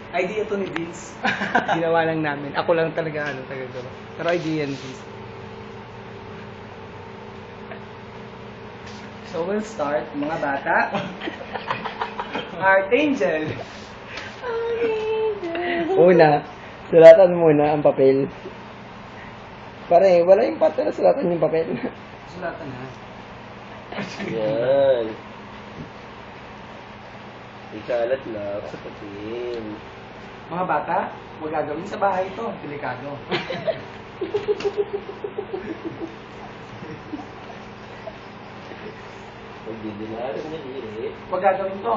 Idea to ni Vince. Ginawa lang namin. Ako lang talaga tagagawa. Pero idea yan, please. So we'll start, mga bata. Archangel. Una, sulatan muna ang papel. Pare, wala yung pato na sulatan yung papel. Sulatan na. Yan. Ikalat lang sa papel. Mga bata, huwag gagawin sa bahay ito. Delikado. Pagdidinaran niya diri. Huwag gagawin to.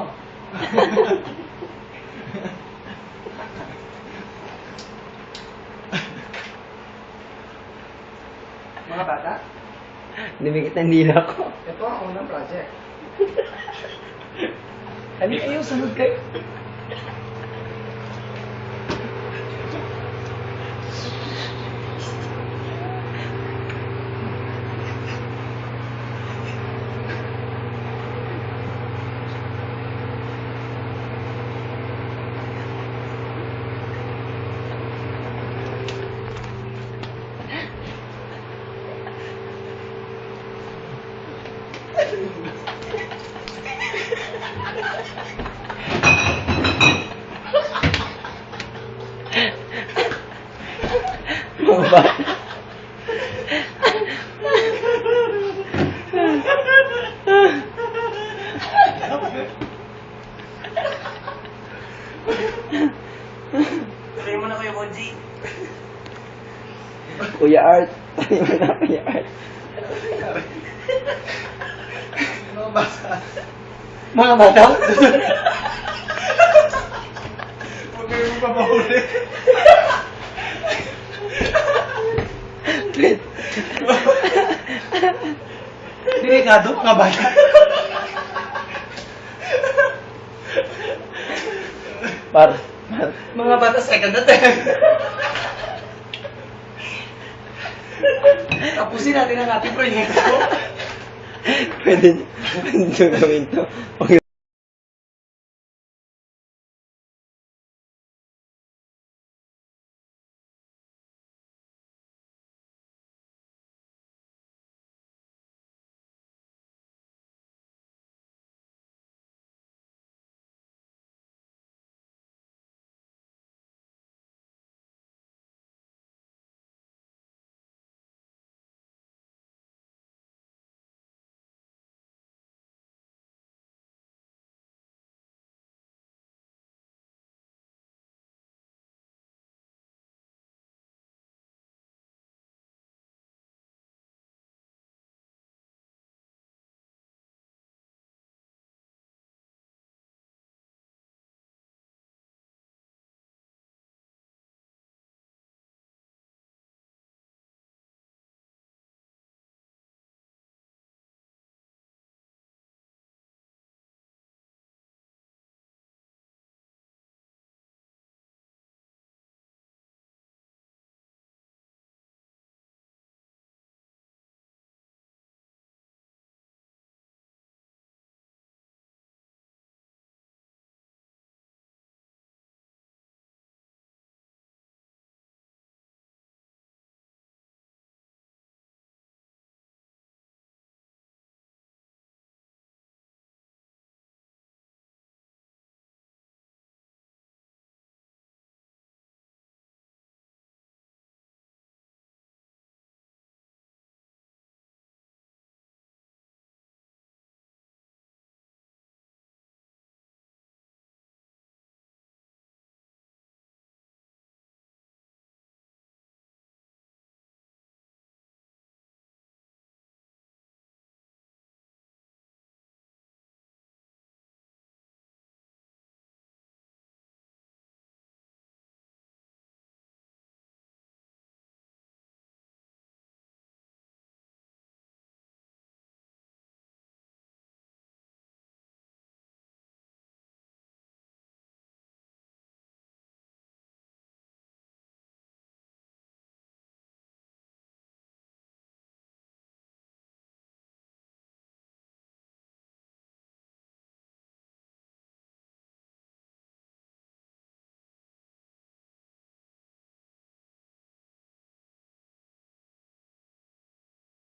Mga bata, Dumikit ang dila ko. ito ang unang project. Halika kayo, sunod kayo. Mga ba? Tuloy mo na kayo, Bonji. Kuya Art. Tayo mo na, Kuya Art. Mga bata. Mga bata? Huwag kayo magpapahuli. Delikado, mga bata. Par. Mga bata, second attempt. Tapusin natin ang ating proyekto. Pwede nyo gawin to.